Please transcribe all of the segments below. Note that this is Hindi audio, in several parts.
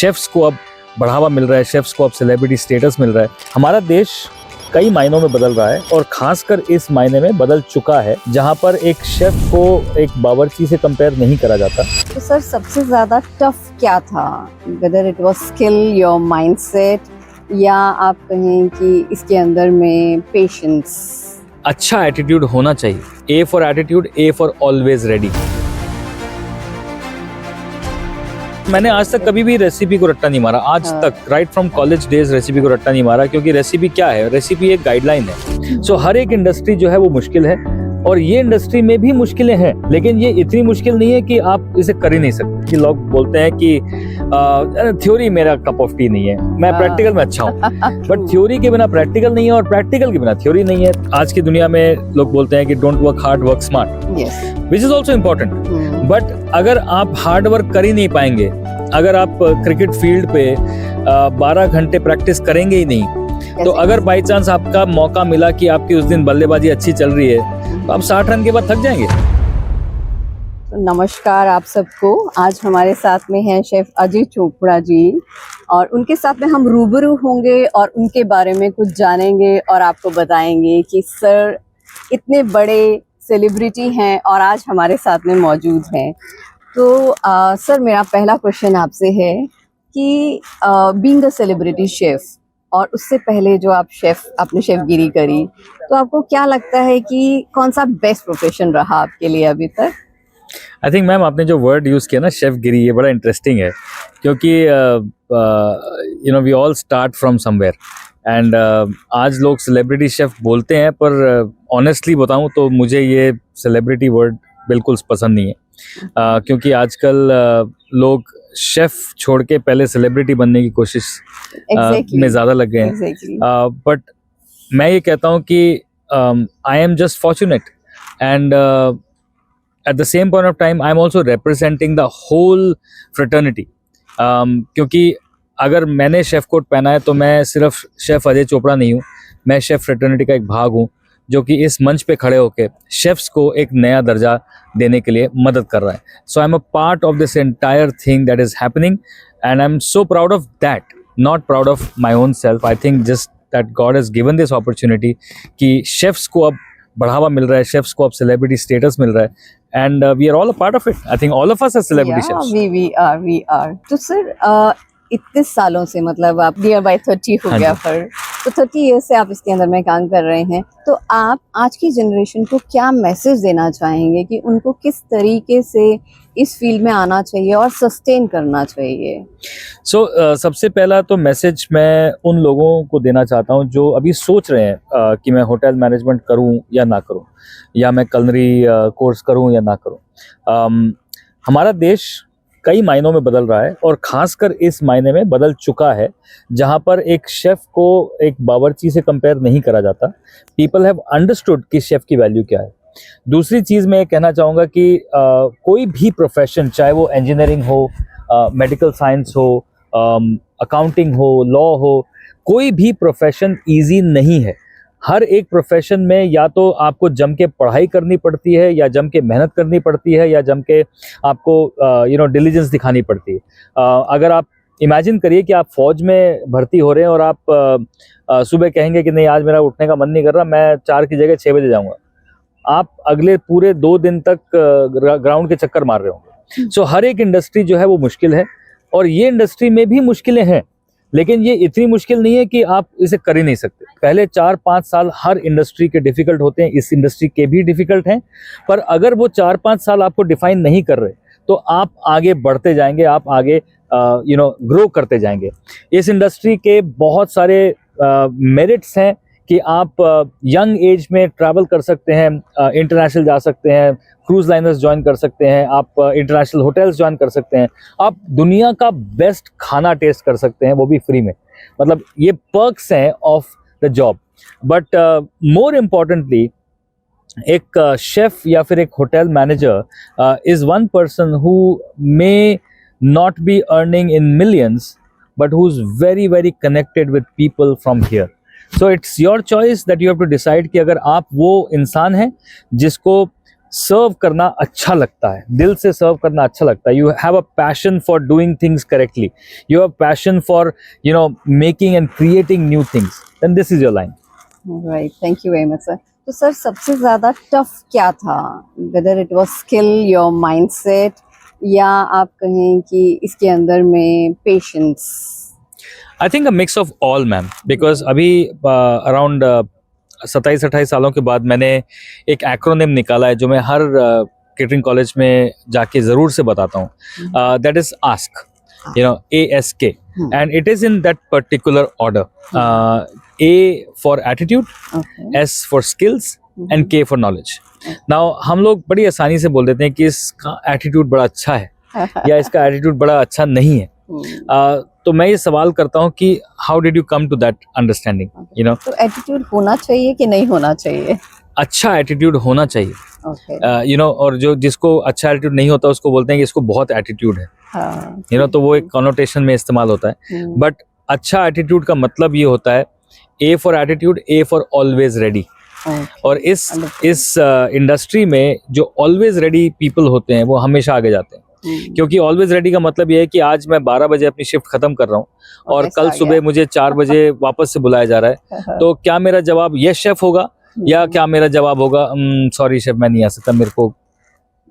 शेफ्स को अब बढ़ावा मिल रहा है, शेफ्स को अब सेलिब्रिटी स्टेटस मिल रहा है। हमारा देश कई मायनों में बदल रहा है और खासकर इस मायने में बदल चुका है जहां पर एक शेफ को एक बावर्ची से कंपेयर नहीं करा जाता। तो सर सबसे ज्यादा टफ क्या था, whether it was skill, your mindset, या आप कहें कि इसके अंदर में पेशेंस? अच्छा एटीट्यूड होना चाहिए। A for attitude, A for always ready. मैंने आज तक कभी भी रेसिपी को रट्टा नहीं मारा, आज तक right from college days recipe को रट्टा नहीं मारा, क्योंकि रेसिपी क्या है, रेसिपी एक गाइडलाइन है। सो हर एक इंडस्ट्री जो है वो मुश्किल है और ये इंडस्ट्री में भी मुश्किलें हैं, लेकिन ये इतनी मुश्किल नहीं है कि आप इसे कर ही नहीं सकते। कि लोग बोलते हैं कि थ्योरी मेरा कप ऑफ टी नहीं है, मैं प्रैक्टिकल में अच्छा हूँ, बट थ्योरी के बिना प्रैक्टिकल नहीं है और प्रैक्टिकल के बिना थ्योरी नहीं है। आज की दुनिया में लोग बोलते हैं कि don't work hard, work smart, which is also important. But अगर आप हार्ड वर्क कर ही नहीं पाएंगे, अगर आप क्रिकेट फील्ड पे 12 घंटे प्रैक्टिस करेंगे ही नहीं, तो अगर बाई चांस आपका मौका मिला कि आपकी उस दिन बल्लेबाजी अच्छी चल रही है, तो आप 60 रन के बाद थक जाएंगे। तो नमस्कार आप सबको। आज हमारे साथ में हैं शेफ अजय चोपड़ा जी और उनके साथ में हम रूबरू होंगे और उनके बारे में कुछ जानेंगे और आपको बताएंगे कि सर इतने बड़े सेलिब्रिटी हैं और आज हमारे साथ में मौजूद हैं। तो सर मेरा पहला क्वेश्चन आपसे है कि बीइंग अ सेलिब्रिटी शेफ और उससे पहले जो आप आपने शेफगिरी करी, तो आपको क्या लगता है कि कौन सा बेस्ट प्रोफेशन रहा आपके लिए अभी तक? आई थिंक मैम आपने जो वर्ड यूज़ किया ना, शेफगिरी, ये बड़ा इंटरेस्टिंग है, क्योंकि you know we all start from somewhere and आज लोग सेलिब्रिटी शेफ बोलते हैं, पर ऑनेस्टली बताऊं तो मुझे ये सेलिब्रिटी वर्ड बिल्कुल पसंद नहीं है। क्योंकि आजकल लोग शेफ छोड़ के पहले सेलिब्रिटी बनने की कोशिश में ज़्यादा लग गए हैं। बट मैं ये कहता हूँ कि I am just fortunate and at the same point of time I am also representing the whole fraternity, क्योंकि अगर मैंने शेफ कोट पहना है तो मैं सिर्फ शेफ अजय चोपड़ा नहीं हूँ, मैं शेफ फ्रेटर्निटी का एक भाग हूँ जो कि इस मंच पे खड़े होकर शेफ्स को एक नया दर्जा देने के लिए मदद कर रहा है। So I am a part of this entire thing that is happening and I am so proud of that, not proud of my own self. I think just that God has given this opportunity कि शेफ्स को अब बढ़ावा मिल रहा है, शेफ्स को अब सेलिब्रिटी स्टेटस मिल रहा है and we are all a part of it. I think all of us are celebrity chefs. we are. तो सर इतने सालों से, मतलब आप नियर बाय 30 हो गया पर, तो 30 ईयर्स से आप इसके अंदर में काम कर रहे हैं, तो आप आज की जनरेशन को क्या मैसेज देना चाहेंगे कि उनको किस तरीके से इस फील्ड में आना चाहिए और सस्टेन करना चाहिए? सबसे पहला तो मैसेज मैं उन लोगों को देना चाहता हूं जो अभी सोच रहे हैं कि मैं होटल मैनेजमेंट करूं या ना करूं, या मैं कलनरी कोर्स करूं या ना करूं। हमारा देश कई मायनों में बदल रहा है और खासकर इस मायने में बदल चुका है जहां पर एक शेफ को एक बावर्ची से कंपेयर नहीं करा जाता। पीपल हैव अंडरस्टूड कि शेफ की वैल्यू क्या है। दूसरी चीज़ मैं कहना चाहूँगा कि कोई भी प्रोफेशन, चाहे वो इंजीनियरिंग हो, मेडिकल साइंस हो, अकाउंटिंग हो, लॉ हो, कोई भी प्रोफेशन ईजी नहीं है। हर एक प्रोफेशन में या तो आपको जम के पढ़ाई करनी पड़ती है, या जम के मेहनत करनी पड़ती है, या जम के आपको डिलीजेंस दिखानी पड़ती है। अगर आप इमेजिन करिए कि आप फौज में भर्ती हो रहे हैं और आप सुबह कहेंगे कि नहीं आज मेरा उठने का मन नहीं कर रहा, मैं 4 की जगह 6 बजे जाऊँगा, आप अगले पूरे 2 दिन तक ग्राउंड के चक्कर मार रहे होंगे। सो हर एक इंडस्ट्री जो है वो मुश्किल है और ये इंडस्ट्री में भी मुश्किलें हैं, लेकिन ये इतनी मुश्किल नहीं है कि आप इसे कर ही नहीं सकते। पहले 4-5 साल हर इंडस्ट्री के डिफिकल्ट होते हैं, इस इंडस्ट्री के भी डिफिकल्ट हैं, पर अगर वो 4-5 साल आपको डिफाइन नहीं कर रहे तो आप आगे बढ़ते जाएंगे, आप आगे ग्रो करते जाएंगे। इस इंडस्ट्री के बहुत सारे मेरिट्स हैं कि आप यंग एज में ट्रैवल कर सकते हैं, इंटरनेशनल जा सकते हैं, क्रूज लाइनर्स ज्वाइन कर सकते हैं, आप इंटरनेशनल होटल्स ज्वाइन कर सकते हैं, आप दुनिया का बेस्ट खाना टेस्ट कर सकते हैं, वो भी फ्री में। मतलब ये पर्क्स हैं of the job. But more importantly एक शेफ या फिर एक hotel manager is one person who may not be earning in millions but who is very very connected with people from here. So it's your choice that you have to decide कि अगर आप वो इंसान हैं जिसको सर्व करना अच्छा लगता है, दिल से सर्व करना अच्छा लगता है. You have a passion for doing things correctly, you have passion for making and creating new things, then this is your line. Right, thank you very much sir. तो सर सबसे ज्यादा टफ क्या था, whether it was skill, your mindset, या आप कहें कि इसके अंदर में patience? I think a mix of all ma'am, because अभी अराउंड 27-28 सालों के बाद मैंने एक एक्रोनिम निकाला है जो मैं हर केटरिंग कॉलेज में जाके ज़रूर से बताता हूँ. That is ask, ASK, and it is in that particular order. A for attitude, S for skills, and K for knowledge. Now हम लोग बड़ी आसानी से बोल देते हैं कि इसका एटीट्यूड बड़ा अच्छा है या इसका एटीट्यूड बड़ा अच्छा नहीं है. तो मैं ये सवाल करता हूँ कि how did you come to that understanding? तो एटीट्यूड होना चाहिए कि नहीं होना चाहिए? अच्छा एटीट्यूड होना चाहिए. और जो जिसको अच्छा एटीट्यूड नहीं होता उसको बोलते हैं कि इसको बहुत एटीट्यूड है. तो वो एक कॉनोटेशन में इस्तेमाल होता है. बट अच्छा एटीट्यूड का मतलब ये होता है A for attitude, A for always ready. और इस इंडस्ट्री में जो ऑलवेज रेडी पीपल होते हैं वो हमेशा आगे जाते हैं. क्योंकि ऑलवेज रेडी का मतलब ये है कि आज मैं 12 बजे अपनी शिफ्ट खत्म कर रहा हूँ और कल सुबह मुझे 4 बजे वापस से बुलाया जा रहा है. तो क्या मेरा जवाब यस शेफ होगा या क्या मेरा जवाब होगा सॉरी शेफ मैं नहीं आ सकता, मेरे को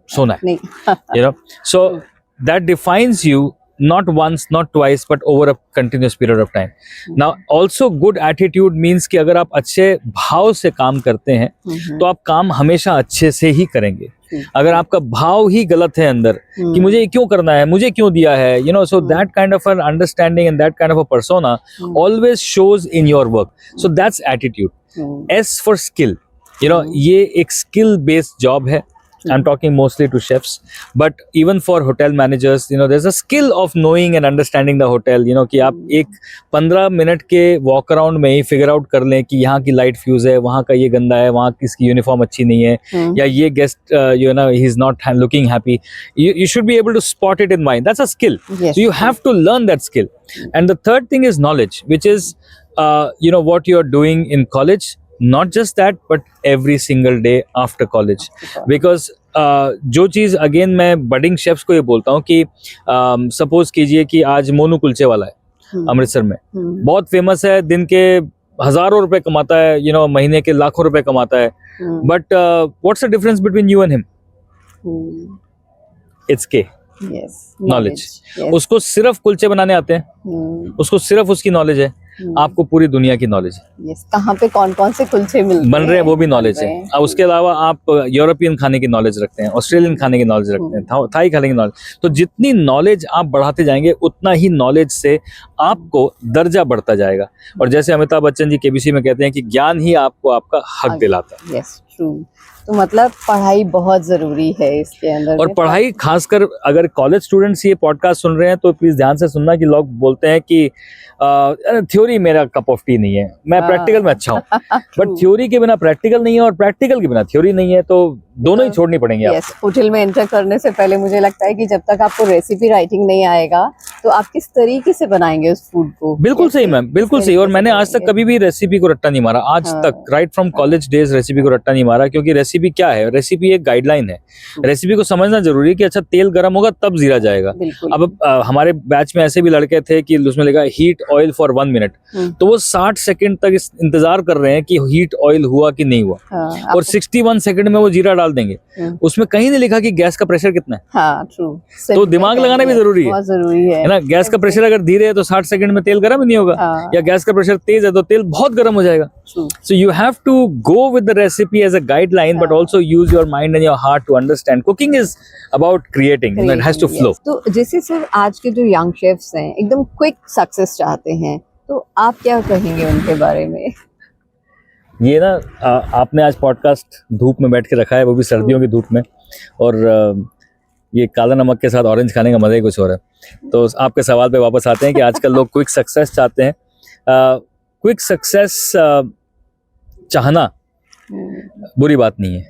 सोना है. So that defines you not once, not twice, but over a continuous period of time. Now, also good attitude means कि अगर आप अच्छे भाव से काम करते हैं तो आप काम हमेशा अच्छे से ही करेंगे. अगर आपका भाव ही गलत है अंदर कि मुझे ये क्यों करना है, मुझे क्यों दिया है, so that kind of an understanding and that kind of a persona always shows in your work. So that's attitude. S for skill. ये एक skill based job है. I'm talking mostly to chefs, but even for hotel managers, there's a skill of knowing and understanding the hotel. कि आप एक 15 मिनट के वॉक अराउंड में ही फिगर आउट कर लें कि यहाँ की लाइट फ्यूज है, वहाँ का ये गंदा है, वहाँ किसकी यूनिफॉर्म अच्छी नहीं है, या ये guest he is not looking happy. You should be able to spot it in mind. That's a skill. Yes. So you have to learn that skill. And the third thing is knowledge, which is what you're doing in college. Not just that, but every single day after college. Because जो चीज़ अगेन मैं बडिंग शेफ्स को ये बोलता हूँ कि सपोज कीजिए कि आज मोनू कुलचे वाला है अमृतसर में, बहुत फेमस है, दिन के हजारों रुपए कमाता है, महीने के लाखों रुपए कमाता है. But what's the difference between you and him? It's के नॉलेज. उसको सिर्फ कुलचे बनाने आते हैं, उसको सिर्फ उसकी नॉलेज है. आपको पूरी दुनिया की नॉलेज है. कहाँ पे कौन कौन से कुलचे बन रहे हैं वो भी नॉलेज है. अब उसके अलावा आप यूरोपियन खाने की नॉलेज रखते हैं, ऑस्ट्रेलियन खाने की नॉलेज रखते हैं, थाई खाने की नॉलेज. तो जितनी नॉलेज आप बढ़ाते जाएंगे उतना ही नॉलेज से आपको दर्जा बढ़ता जाएगा. और जैसे अमिताभ बच्चन जी केबीसी में कहते हैं कि ज्ञान ही आपको आपका हक दिलाता है. Yes, true. तो मतलब पढ़ाई बहुत जरूरी है इसके अंदर. और पढ़ाई खासकर अगर कॉलेज स्टूडेंट्स ये पॉडकास्ट सुन रहे हैं तो प्लीज ध्यान से सुनना कि लोग बोलते हैं कि थ्योरी मेरा कप ऑफ टी नहीं है, मैं प्रैक्टिकल में अच्छा हूँ. बट थ्योरी के बिना प्रैक्टिकल नहीं है और प्रैक्टिकल के बिना थ्योरी नहीं है, तो दोनों ही छोड़नी पड़ेंगी. यस, होटल में एंटर करने से पहले मुझे लगता है कि जब तक आपको रेसिपी राइटिंग नहीं आएगा तो आप किस तरीके से बनाएंगे उस फूड को. बिल्कुल सही मैम, बिल्कुल सही. और मैंने आज तक कभी भी रेसिपी को रट्टा नहीं मारा, आज तक right from college days recipe को रट्टा नहीं मारा. क्योंकि रेसिपी क्या है? रेसिपी एक गाइडलाइन है. रेसिपी को समझना जरूरी है कि अच्छा तेल गर्म होगा तब जीरा जाएगा. अब हमारे बैच में ऐसे भी लड़के थे कि उसमें लिखा हीट ऑयल फॉर 1 मिनट, तो वो 60 सेकंड तक इंतजार कर रहे हैं कि हीट ऑयल हुआ कि नहीं हुआ. और 61 सेकंड में वो जीरा डाल देंगे. उसमें कहीं नहीं लिखा कि गैस का प्रेशर कितना है. तो दिमाग लगाना भी जरूरी है ना. गैस का प्रेशर अगर धीरे है तो 60 सेकंड में तेल गर्म ही नहीं होगा, या गैस का प्रेशर तेज है तो तेल बहुत गर्म हो जाएगा. So you have to go with the recipe as a guideline, but also use your mind and your heart to understand. Cooking is about creating. It has to flow. तो जैसे सर आज के जो यंग शेफ्स हैं एकदम क्विक सक्सेस चाहते हैं, तो आप क्या कहेंगे उनके बारे में? ये ना आपने आज पॉडकास्ट धूप में बैठ के रखा है, वो भी सर्दियों की धूप में, और ये काला नमक के साथ ऑरेंज खाने का मजा ही कुछ और है. तो आपके सवाल पे वापस आते हैं कि आजकल लोग क्विक सक्सेस चाहते हैं. क्विक सक्सेस चाहना बुरी बात नहीं है,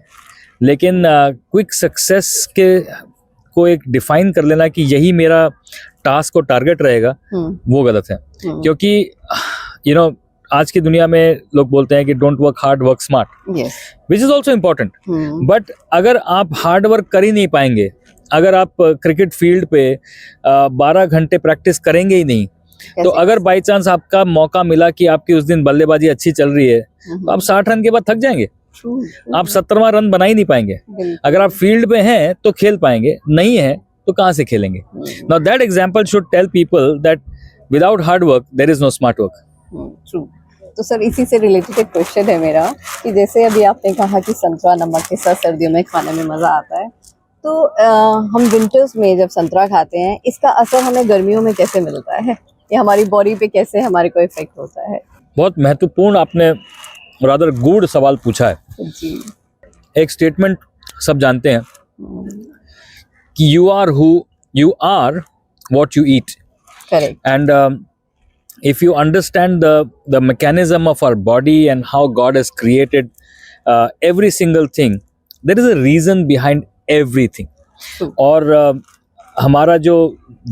लेकिन क्विक सक्सेस के को एक डिफाइन कर लेना कि यही मेरा टास्क और टारगेट रहेगा, वो गलत है. क्योंकि आज की दुनिया में लोग बोलते हैं कि don't work hard, work smart, yes. Which is also important. But अगर आप हार्ड वर्क कर ही नहीं पाएंगे, अगर आप क्रिकेट फील्ड पे 12 घंटे प्रैक्टिस करेंगे ही नहीं, तो अगर बाई चांस आपका मौका मिला कि आपकी उस दिन बल्लेबाजी अच्छी चल रही है, तो आप 60 रन के बाद थक जाएंगे, आप 70वां रन बना ही नहीं पाएंगे। अगर आप फील्ड पे हैं तो खेल पाएंगे, नहीं है तो कहाँ से खेलेंगे? Now that example should tell people that without hard work there is no smart work. True. तो सर इसी से रिलेटेड एक क्वेश्चन है मेरा कि जैसे अभी आपने कहा कि संतरा नमक के साथ सर्दियों में खाने में मज़ा आता है, तो हम विंटर्स में जब संतरा खाते हैं, इसका असर हमें गर्मियों में कैसे मिलता है, या हमारी बॉडी पे कैसे हमारे को इफेक्ट होता है? बहुत महत्वपूर्ण आपने रादर गूढ़ सवाल पूछा है। जी। एक स्टेटमेंट सब जानते हैं कि you are what you eat, correct. and if you understand the mechanism of our body and how God has created every single thing, there is a reason behind everything. और हमारा जो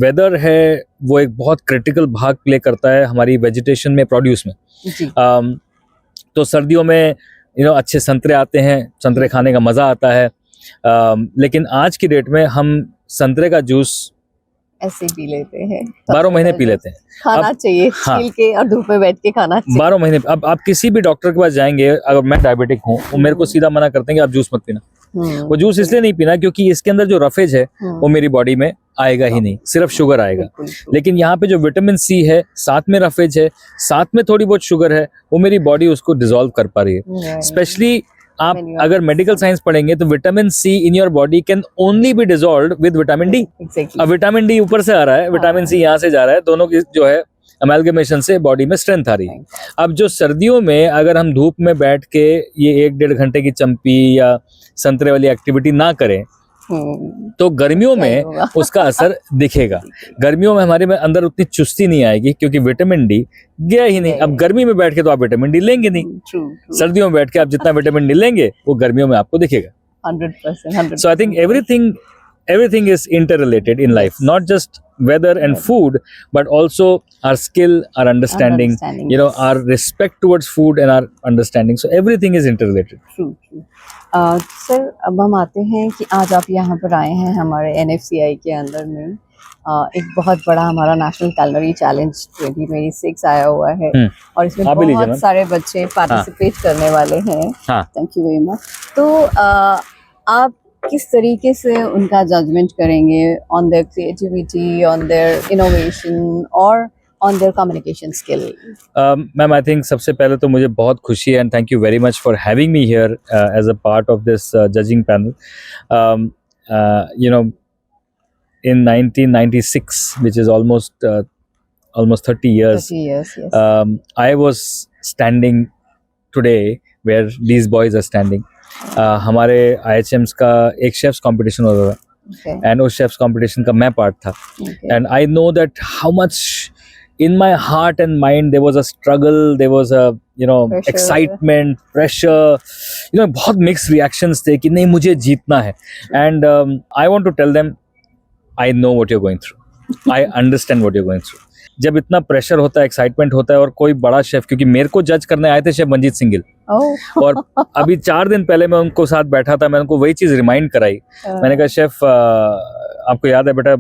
वेदर है वो एक बहुत क्रिटिकल भाग प्ले करता है हमारी वेजिटेशन में, प्रोड्यूस में। जी। तो सर्दियों में अच्छे संतरे आते हैं, संतरे खाने का मज़ा आता है, लेकिन आज की डेट में हम संतरे का जूस ऐसे पी लेते हैं, 12 महीने पी लेते हैं। खाना चाहिए, हाँ, छील के और धूप में बैठ के खाना चाहिए 12 महीने। अब आप किसी भी डॉक्टर के पास जाएंगे, अगर मैं डायबिटिक हूँ, वो मेरे को सीधा मना करते हैं कि आप जूस मत पीना। वो जूस इसलिए नहीं पीना क्योंकि इसके अंदर जो रफेज है वो मेरी बॉडी में आएगा ही नहीं, सिर्फ शुगर आएगा। लेकिन यहाँ पे जो विटामिन सी है, साथ में रफेज है, साथ में थोड़ी बहुत शुगर है, वो मेरी बॉडी उसको डिसॉल्व कर पा रही है। स्पेशली आप अगर मेडिकल साइंस पढ़ेंगे तो vitamin C in your body can only be dissolved with vitamin D. अब विटामिन डी ऊपर से आ रहा है, विटामिन सी यहाँ से जा रहा है, दोनों की जो है अमेलगमेशन से बॉडी में स्ट्रेंथ आ रही है। अब जो सर्दियों में अगर हम धूप में बैठ के ये 1-1.5 घंटे की चंपी या संतरे वाली एक्टिविटी ना करें, तो गर्मियों में उसका असर दिखेगा। गर्मियों में हमारे में अंदर उतनी चुस्ती नहीं आएगी क्योंकि विटामिन डी गया ही नहीं। अब गर्मी में बैठ के तो आप विटामिन डी लेंगे नहीं, सर्दियों में बैठ के आप जितना विटामिन डी लेंगे वो गर्मियों में आपको दिखेगा। 100%। So I think everything is interrelated in life, not just weather and food, but also our skill, our understanding, our respect towards food and our understanding. So everything is interrelated. True. Sir अब हम आते हैं कि आज आप यहाँ पर आए हैं हमारे NFCI के अंदर में। एक बहुत बड़ा हमारा नेशनल कैलोरी चैलेंज 2026 आया हुआ है और इसमें बहुत सारे बच्चे पार्टिसिपेट करने वाले हैं। Thank you very much. तो आप किस तरीके से उनका जजमेंट करेंगे on their creativity, on their innovation और on their communication skill? Ma'am, I think सबसे पहले तो मुझे बहुत खुशी है and thank you very much for having me here as a part of this judging panel. In 1996, which is almost 30 years, 30 years, yes. I was standing today where these boys are standing. हमारे IHMs का एक शेफ्स कंपटीशन होता था and उस शेफ्स कंपटीशन का मैं पार्ट था and I know that how much in my heart and mind there was a struggle, there was a pressure, excitement, pressure, बहुत mixed reactions थे कि नहीं मुझे जीतना है and I want to tell them I know what you're going through, I understand what you're going through. जब इतना प्रेशर होता है, एक्साइटमेंट होता है और कोई बड़ा शेफ, क्योंकि मेरे को जज करने आए थे शेफ मंजीत सिंह गिल और अभी 4 दिन पहले मैं उनको साथ बैठा था, मैंने उनको वही चीज़ रिमाइंड कराई। मैंने कहा शेफ आपको याद है बेटा,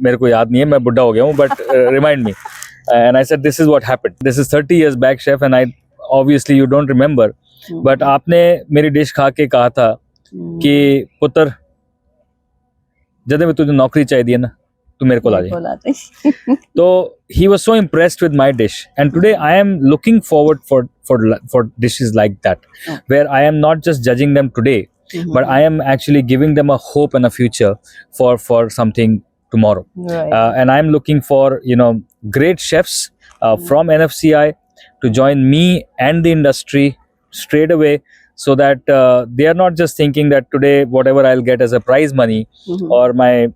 मेरे को याद नहीं है, मैं बुढ़ा हो गया हूँ, but remind me. And I said, this is what happened. This is 30 years back, chef, and I obviously you don't remember. But आपने मेरी डिश खा के कहा था कि पुत्र जब मैं तुझे नौकरी चाहिए ना, तू मेरे को ला दे। तो he was so impressed with my dish, and today I am looking forward for dishes like that, where I am not just judging them today, but I am actually giving them a hope and a future for something tomorrow. And I am looking for great chefs from NFCI to join me and the industry straight away, so that they are not just thinking that today whatever I'll get as a prize money or my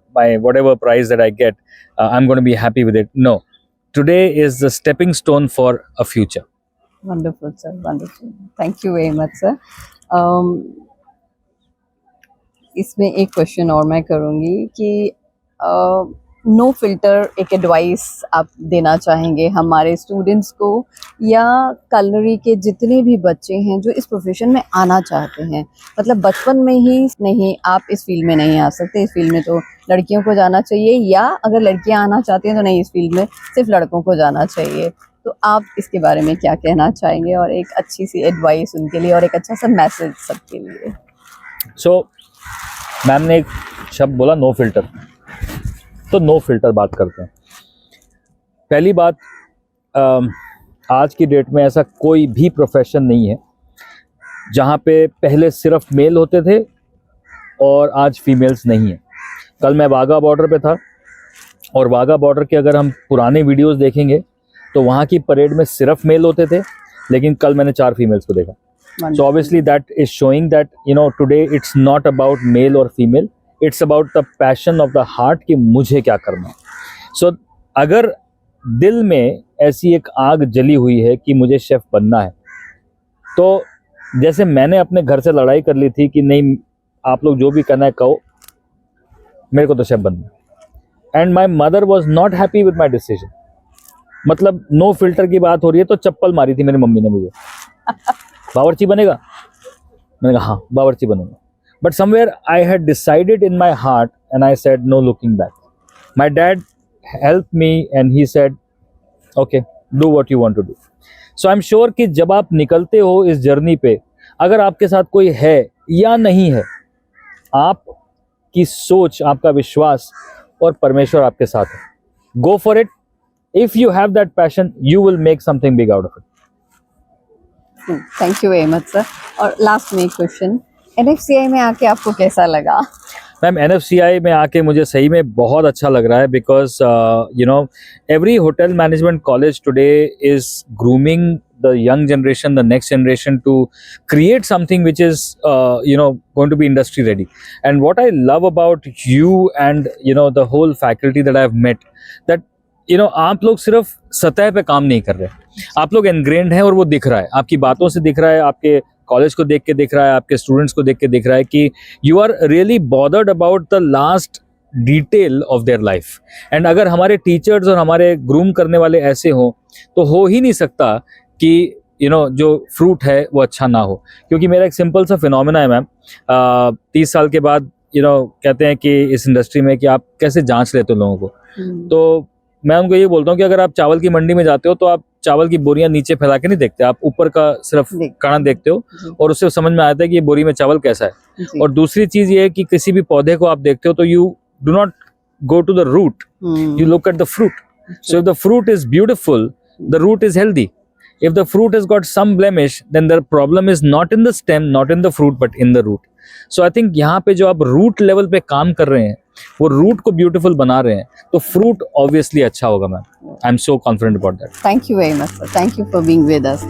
whatever prize that I get, I'm going to be happy with it. No, today is the stepping stone for a future. Wonderful, sir. Wonderful. Thank you very much, sir. इसमें एक क्वेश्चन और मैं करूँगी कि नो फिल्टर एक एडवाइस आप देना चाहेंगे हमारे स्टूडेंट्स को या कलनरी के जितने भी बच्चे हैं जो इस प्रोफेशन में आना चाहते हैं, मतलब बचपन में ही नहीं, आप इस फील्ड में नहीं आ सकते, इस फील्ड में तो लड़कियों को जाना चाहिए, या अगर लड़कियां आना चाहती हैं तो नहीं, इस फील्ड में सिर्फ लड़कों को जाना चाहिए। तो आप इसके बारे में क्या कहना चाहेंगे, और एक अच्छी सी एडवाइस उनके लिए और एक अच्छा सा मैसेज सबके लिए। सो मैम ने एक शब्द बोला नो फिल्टर, तो नो फिल्टर बात करते हैं। पहली बात, आज की डेट में ऐसा कोई भी प्रोफेशन नहीं है जहाँ पे पहले सिर्फ मेल होते थे और आज फीमेल्स नहीं है। कल मैं वाघा बॉर्डर पे था और वाघा बॉर्डर के अगर हम पुराने वीडियोस देखेंगे तो वहाँ की परेड में सिर्फ मेल होते थे, लेकिन कल मैंने 4 फीमेल्स को देखा। So obviously that is showing that today it's not about male or female, it's about the passion of the heart कि मुझे क्या करना है। So अगर दिल में ऐसी एक आग जली हुई है कि मुझे शेफ बनना है, तो जैसे मैंने अपने घर से लड़ाई कर ली थी कि नहीं, आप लोग जो भी करना है कहो, मेरे को तो शेफ बनना है। And my mother was not happy with my decision. मतलब नो फिल्टर की बात हो रही है तो चप्पल मारी थी मेरी मम्मी ने मुझे, बावर्ची बनेगा? मैंने कहा हाँ बावर्ची बनूंगा। But somewhere I had decided in my heart and I said no looking back. My dad help me and he said okay do what you want to do. So I am sure कि जब आप निकलते हो इस जर्नी पे, अगर आपके साथ कोई है या नहीं है, आपकी सोच, आपका विश्वास और परमेश्वर आपके साथ है। Go for it. If you have that passion you will make something big out of it. Thank you very much sir. और लास्ट में एक क्वेश्चन, NFCI में आके आपको कैसा लगा? मैम NFCI में आके मुझे सही में बहुत अच्छा लग रहा है, because every hotel management college today is grooming the young generation, the next generation, to create something which is going to be industry ready. And what I love about you and the whole faculty that I've met, that आप लोग सिर्फ सतह पे काम नहीं कर रहे, आप लोग इनग्रेन्ड हैं और वो दिख रहा है, आपकी बातों से दिख रहा है, आपके कॉलेज को देख के दिख रहा है, आपके स्टूडेंट्स को देख के दिख रहा है कि you are really bothered about the last detail of their life. And अगर हमारे टीचर्स और हमारे ग्रूम करने वाले ऐसे हों तो हो ही नहीं सकता कि जो फ्रूट है वो अच्छा ना हो। क्योंकि मेरा एक सिंपल सा फिनोमेना है मैम, 30 साल के बाद कहते हैं कि इस इंडस्ट्री में कि आप कैसे जांच लेते हो लोगों को, तो मैं उनको ये बोलता हूँ कि अगर आप चावल की मंडी में जाते हो तो आप चावल की बोरियां नीचे फैला के नहीं देखते, आप ऊपर का सिर्फ कण देखते हो और उससे समझ में आता है कि ये बोरी में चावल कैसा है। और दूसरी चीज ये है कि किसी भी पौधे को आप देखते हो तो you do not go to the root, you look at the fruit. So if the fruit is beautiful, the root is healthy. If the fruit has got some blemish, then the problem is not in the stem, not in the fruit, but in the root. So I think यहाँ पे जो आप root level पे काम कर रहे हैं, वो root को beautiful बना रहे हैं, तो fruit obviously अच्छा होगा ma'am. I'm so confident about that. Thank you very much, sir. Thank you for being with us.